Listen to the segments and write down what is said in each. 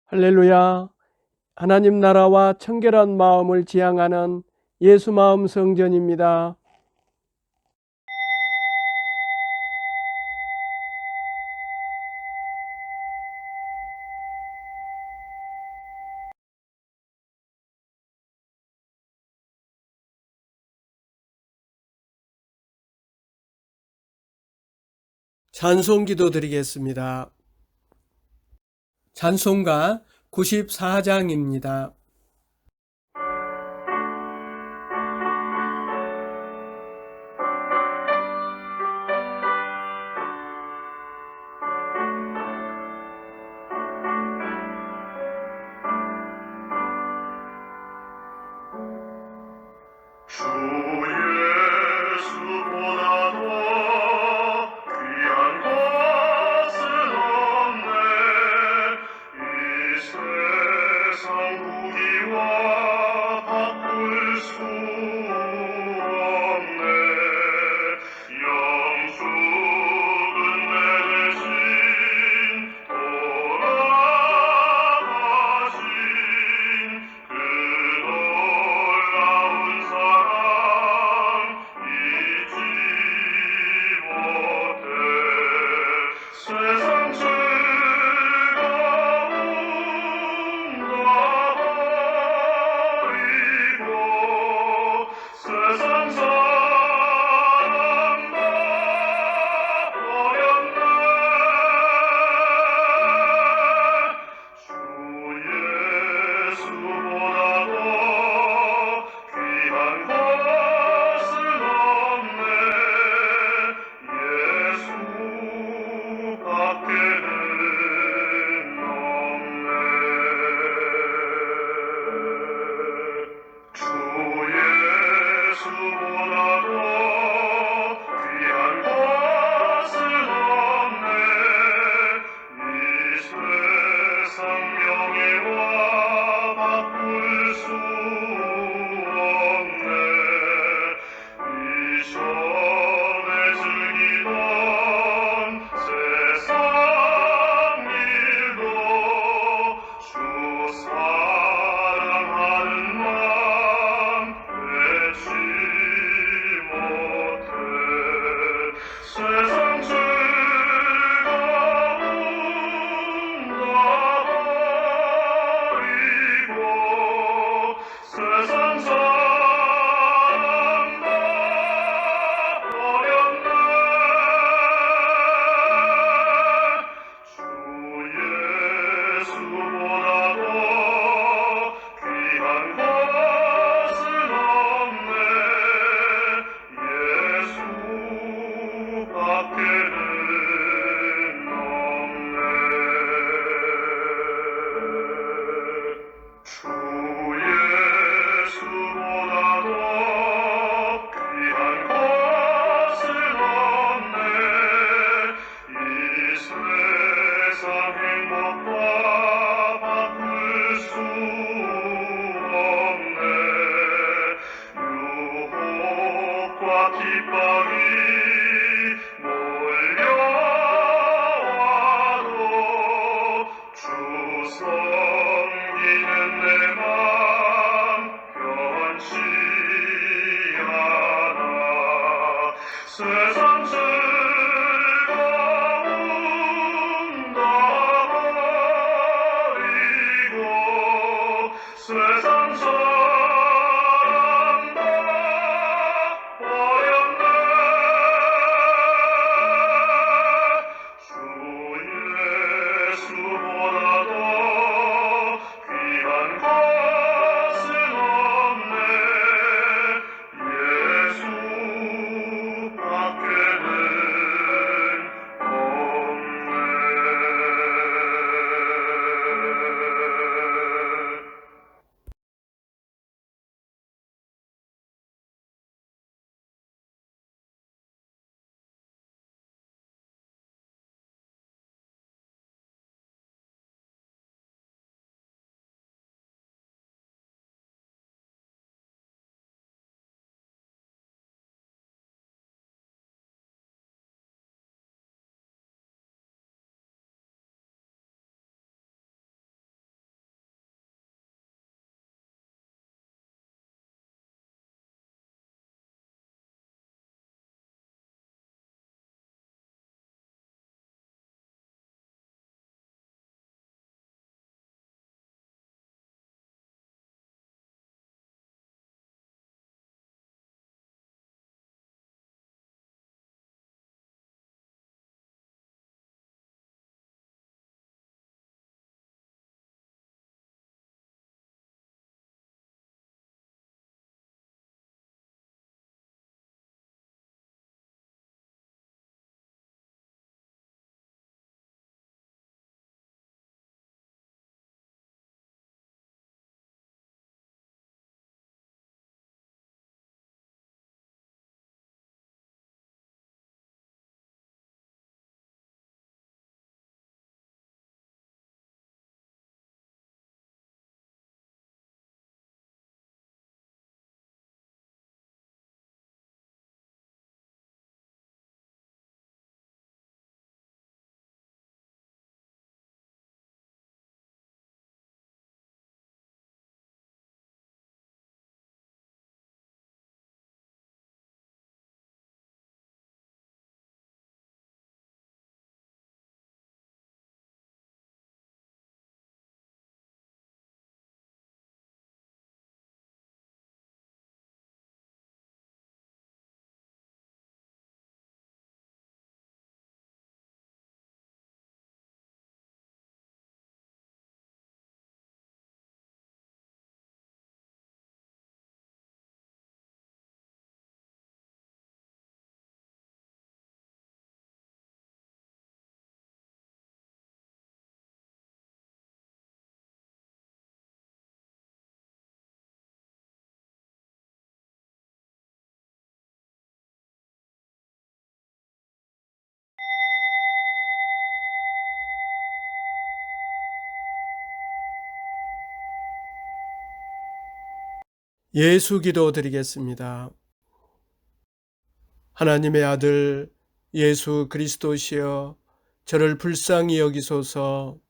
할렐루야. 하나님 나라와 청결한 마음을 지향하는 예수 마음 성전입니다. 찬송기도 드리겠습니다. 찬송가 94장입니다. 주 예수보다 더 귀한 것은 없네. 이 세상 무기와 바꿀 수 없네. 영숙은 내 대신 돌아가신 그 놀라운 사랑 잊지 못해. 세상 즐거움 다 버리고 세상 사랑 다 버렸네. 주 예수보다 더 귀한 것은 없네. 예수밖에는 없네. 주 예수보다 더 귀한 것은 없네. 이 세상 명예와 바꿀 수 없네. 이전에 즐기던 세상 일도 주 사랑하는 마음 잊지 못해. 세상 즐거움 다 버리고 세상 사랑 다 버렸네. 주 예수보다 더 귀한 것은 없네. 예수밖에는 없네. 주 예수보다 더 귀한 것은 없네. 이 세상 행복과 바꿀 수 없네. 유혹과 핍박이 몰려와도 주 섬기는 내 맘 변치 않아. 세상 즐거움 다 예수 기도 드리겠습니다. 하나님의 아들 예수 그리스도시여, 저를 불쌍히 여기소서.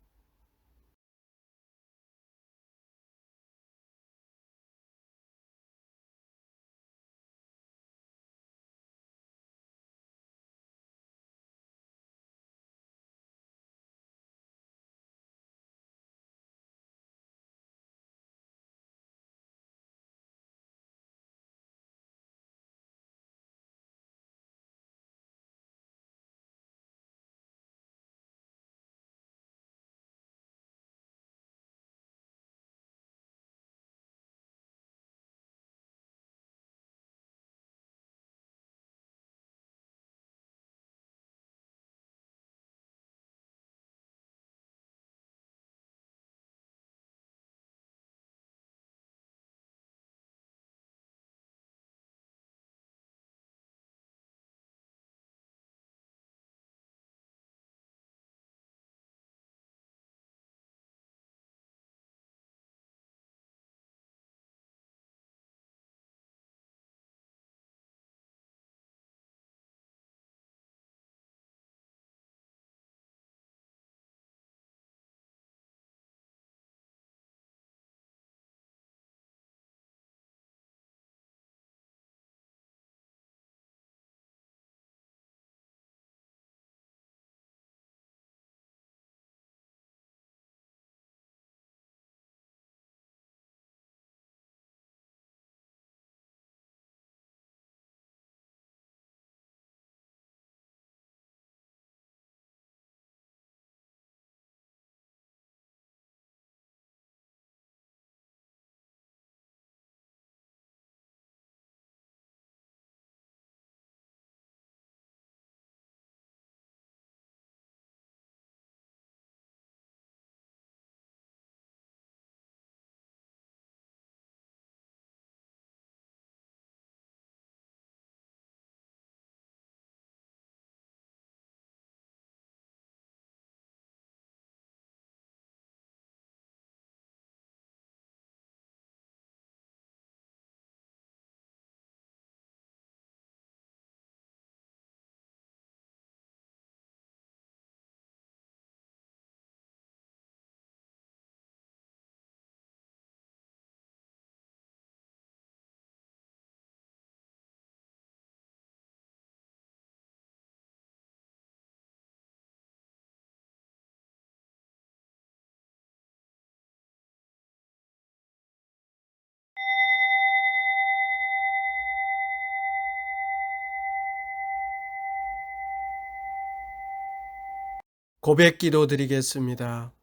고백 기도 드리겠습니다.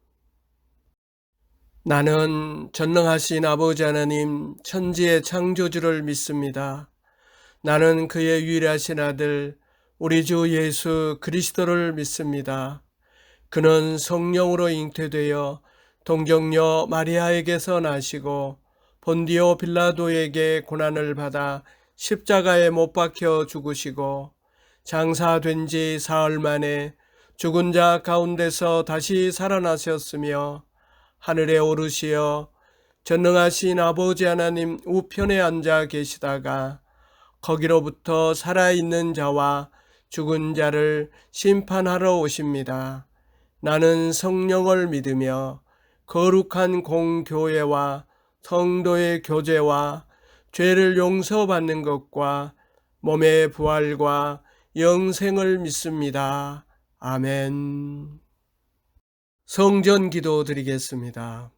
나는 전능하신 아버지 하나님 천지의 창조주를 믿습니다. 나는 그의 유일하신 아들 우리 주 예수 그리스도를 믿습니다. 그는 성령으로 잉태되어 동정녀 마리아에게서 나시고 본디오 빌라도에게 고난을 받아 십자가에 못 박혀 죽으시고 장사된 지 사흘 만에 죽은 자 가운데서 다시 살아나셨으며 하늘에 오르시어 전능하신 아버지 하나님 우편에 앉아 계시다가 거기로부터 살아있는 자와 죽은 자를 심판하러 오십니다. 나는 성령을 믿으며 거룩한 공교회와 성도의 교제와 죄를 용서받는 것과 몸의 부활과 영생을 믿습니다. 아멘. 성전 기도 드리겠습니다.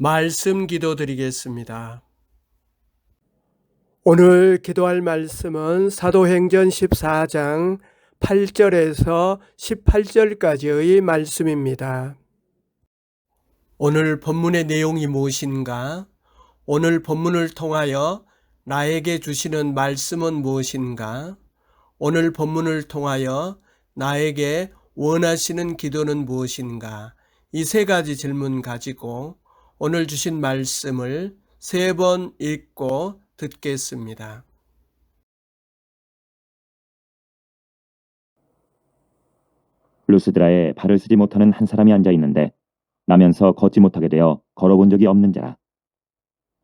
말씀 기도 드리겠습니다. 오늘 기도할 말씀은 사도행전 14장 8절에서 18절까지의 말씀입니다. 오늘 본문의 내용이 무엇인가? 오늘 본문을 통하여 나에게 주시는 말씀은 무엇인가? 오늘 본문을 통하여 나에게 원하시는 기도는 무엇인가? 이 세 가지 질문 가지고 오늘 주신 말씀을 세 번 읽고 듣겠습니다. 루스드라에 발을 쓰지 못하는 한 사람이 앉아 있는데 나면서 걷지 못하게 되어 걸어본 적이 없는 자라.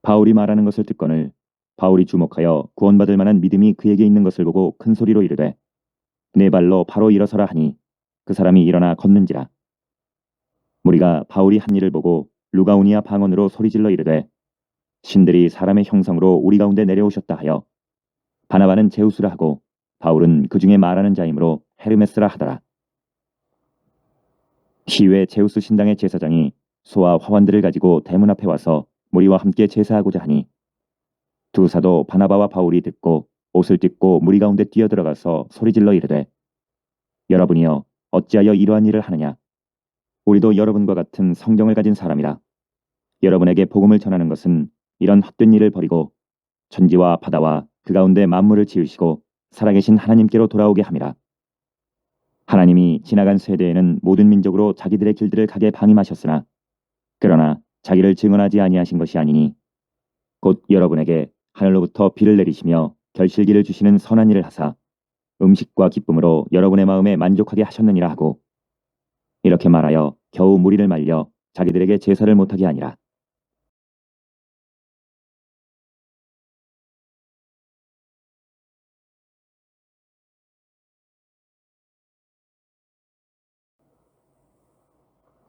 바울이 말하는 것을 듣거늘 바울이 주목하여 구원받을 만한 믿음이 그에게 있는 것을 보고 큰 소리로 이르되 네 발로 바로 일어서라 하니 그 사람이 일어나 걷는지라. 무리가 바울이 한 일을 보고 루가오니아 방언으로 소리질러 이르되 신들이 사람의 형상으로 우리 가운데 내려오셨다 하여 바나바는 제우스라 하고 바울은 그 중에 말하는 자이므로 헤르메스라 하더라. 시외 제우스 신당의 제사장이 소와 화환들을 가지고 대문 앞에 와서 무리와 함께 제사하고자 하니 두 사도 바나바와 바울이 듣고 옷을 찢고 무리 가운데 뛰어들어가서 소리질러 이르되 여러분이여 어찌하여 이러한 일을 하느냐. 우리도 여러분과 같은 성경을 가진 사람이라. 여러분에게 복음을 전하는 것은 이런 헛된 일을 버리고 천지와 바다와 그 가운데 만물을 지으시고 살아계신 하나님께로 돌아오게 함이라. 하나님이 지나간 세대에는 모든 민족으로 자기들의 길들을 가게 방임하셨으나 그러나 자기를 증언하지 아니하신 것이 아니니 곧 여러분에게 하늘로부터 비를 내리시며 결실기를 주시는 선한 일을 하사 음식과 기쁨으로 여러분의 마음에 만족하게 하셨느니라 하고 이렇게 말하여 겨우 무리를 말려 자기들에게 제사를 못하게 하니라.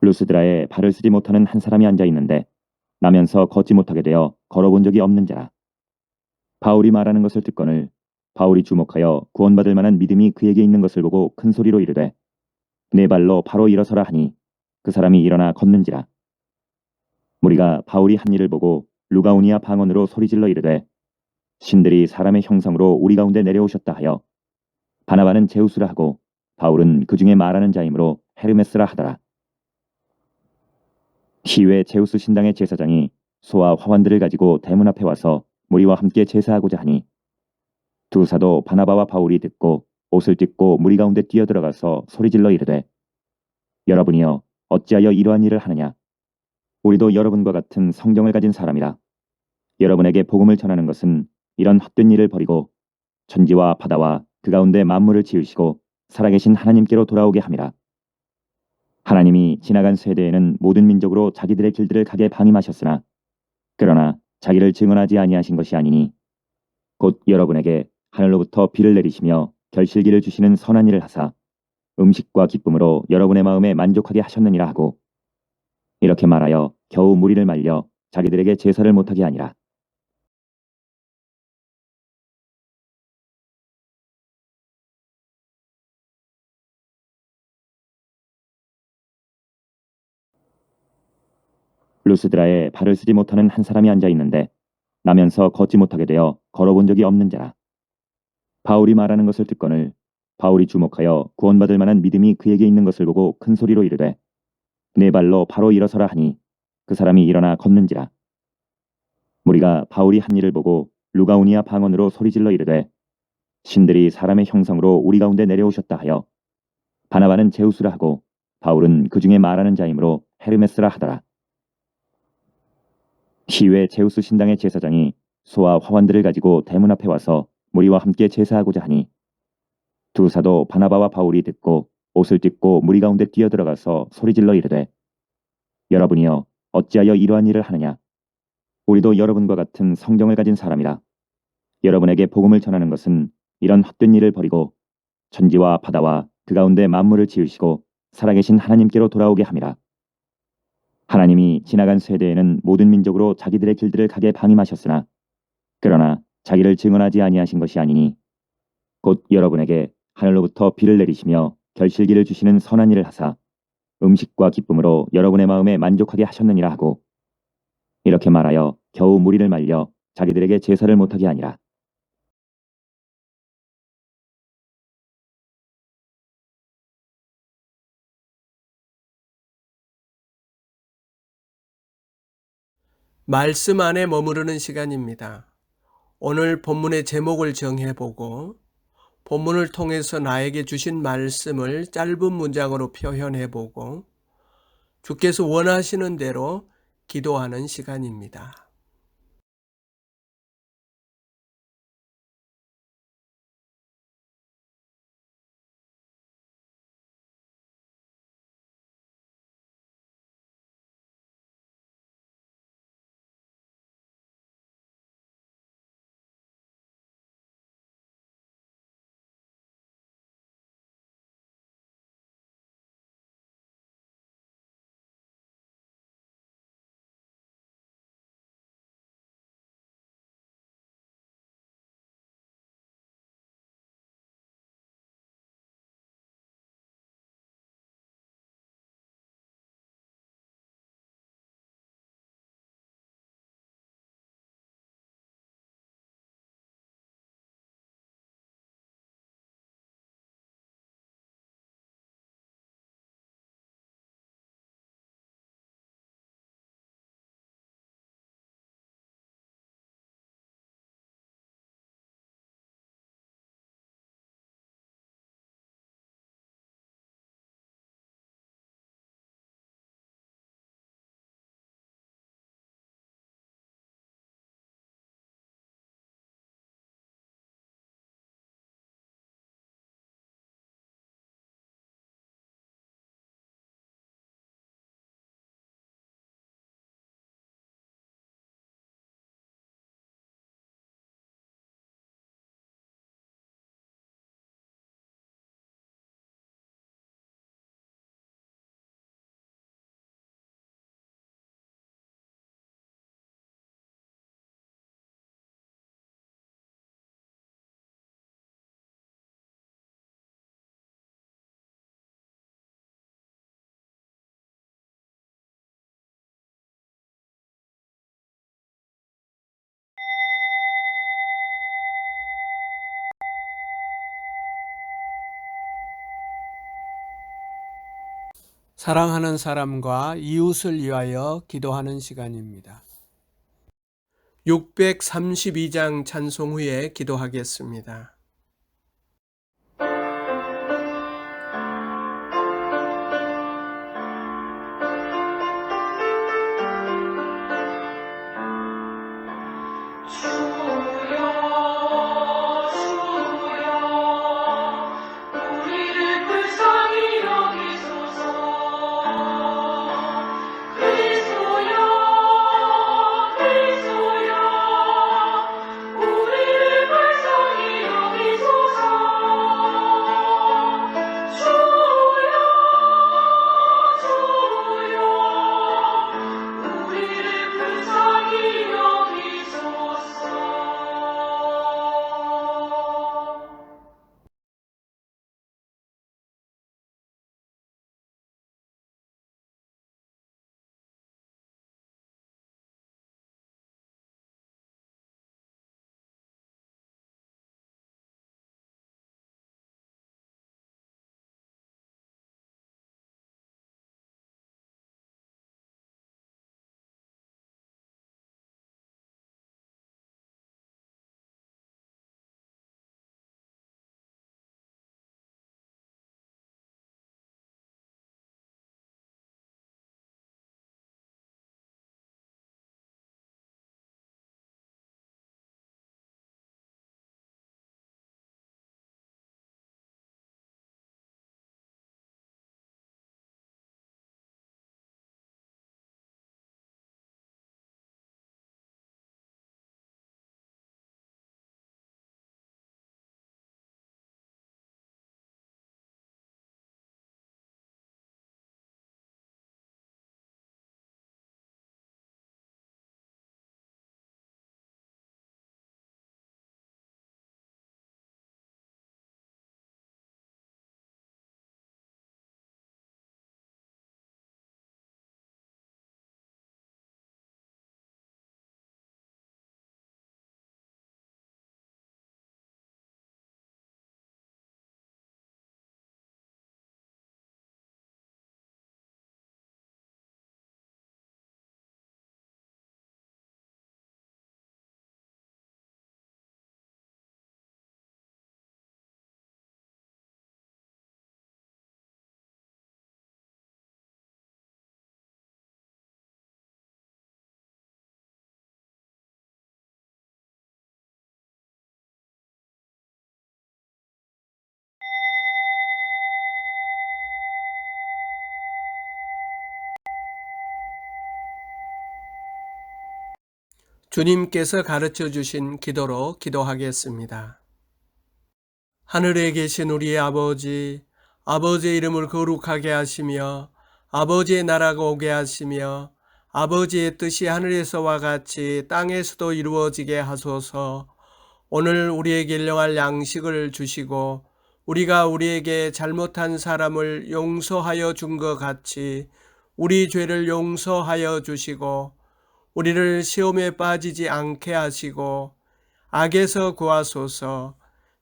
루스드라에 발을 쓰지 못하는 한 사람이 앉아 있는데 나면서 걷지 못하게 되어 걸어본 적이 없는 자라. 바울이 말하는 것을 듣거늘 바울이 주목하여 구원받을 만한 믿음이 그에게 있는 것을 보고 큰 소리로 이르되 네 발로 바로 일어서라 하니 그 사람이 일어나 걷는지라. 무리가 바울이 한 일을 보고 루가오니아 방언으로 소리질러 이르되 신들이 사람의 형상으로 우리 가운데 내려오셨다 하여 바나바는 제우스라 하고 바울은 그 중에 말하는 자이므로 헤르메스라 하더라. 시외 제우스 신당의 제사장이 소와 화환들을 가지고 대문 앞에 와서 무리와 함께 제사하고자 하니 두 사도 바나바와 바울이 듣고 옷을 찢고 무리 가운데 뛰어들어가서 소리질러 이르되 여러분이여 어찌하여 이러한 일을 하느냐. 우리도 여러분과 같은 성경을 가진 사람이라. 여러분에게 복음을 전하는 것은 이런 헛된 일을 버리고 천지와 바다와 그 가운데 만물을 지으시고 살아계신 하나님께로 돌아오게 함이라. 하나님이 지나간 세대에는 모든 민족으로 자기들의 길들을 가게 방임하셨으나 그러나 자기를 증언하지 아니하신 것이 아니니 곧 여러분에게 하늘로부터 비를 내리시며 결실기를 주시는 선한 일을 하사 음식과 기쁨으로 여러분의 마음에 만족하게 하셨느니라 하고 이렇게 말하여 겨우 무리를 말려 자기들에게 제사를 못하게 하니라. 루스드라에 발을 쓰지 못하는 한 사람이 앉아 있는데 나면서 걷지 못하게 되어 걸어본 적이 없는 자라. 바울이 말하는 것을 듣거늘 바울이 주목하여 구원받을 만한 믿음이 그에게 있는 것을 보고 큰 소리로 이르되 네 발로 바로 일어서라 하니 그 사람이 일어나 걷는지라. 무리가 바울이 한 일을 보고 루가오니아 방언으로 소리질러 이르되 신들이 사람의 형상으로 우리 가운데 내려오셨다 하여 바나바는 제우스라 하고 바울은 그 중에 말하는 자이므로 헤르메스라 하더라. 시외 제우스 신당의 제사장이 소와 화환들을 가지고 대문 앞에 와서 무리와 함께 제사하고자 하니 두 사도 바나바와 바울이 듣고 옷을 찢고 무리 가운데 뛰어들어가서 소리질러 이르되 여러분이여 어찌하여 이러한 일을 하느냐. 우리도 여러분과 같은 성경을 가진 사람이라. 여러분에게 복음을 전하는 것은 이런 헛된 일을 버리고 천지와 바다와 그 가운데 만물을 지으시고 살아계신 하나님께로 돌아오게 함이라. 하나님이 지나간 세대에는 모든 민족으로 자기들의 길들을 가게 방임하셨으나 그러나 자기를 증언하지 아니하신 것이 아니니 곧 여러분에게 하늘로부터 비를 내리시며 결실기를 주시는 선한 일을 하사 음식과 기쁨으로 여러분의 마음에 만족하게 하셨느니라 하고 이렇게 말하여 겨우 무리를 말려 자기들에게 제사를 못하게 하니라. 말씀 안에 머무르는 시간입니다. 오늘 본문의 제목을 정해보고 본문을 통해서 나에게 주신 말씀을 짧은 문장으로 표현해보고 주께서 원하시는 대로 기도하는 시간입니다. 사랑하는 사람과 이웃을 위하여 기도하는 시간입니다. 632장 찬송 후에 기도하겠습니다. 우리를 불쌍히 여기소서. 주님께서 가르쳐 주신 기도로 기도하겠습니다. 하늘에 계신 우리의 아버지, 아버지의 이름을 거룩하게 하시며 아버지의 나라가 오게 하시며 아버지의 뜻이 하늘에서와 같이 땅에서도 이루어지게 하소서. 오늘 우리에게 일용할 양식을 주시고 우리가 우리에게 잘못한 사람을 용서하여 준 것 같이 우리 죄를 용서하여 주시고 우리를 시험에 빠지지 않게 하시고 악에서 구하소서.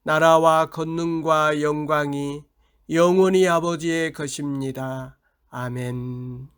나라와 권능과 영광이 영원히 아버지의 것입니다. 아멘.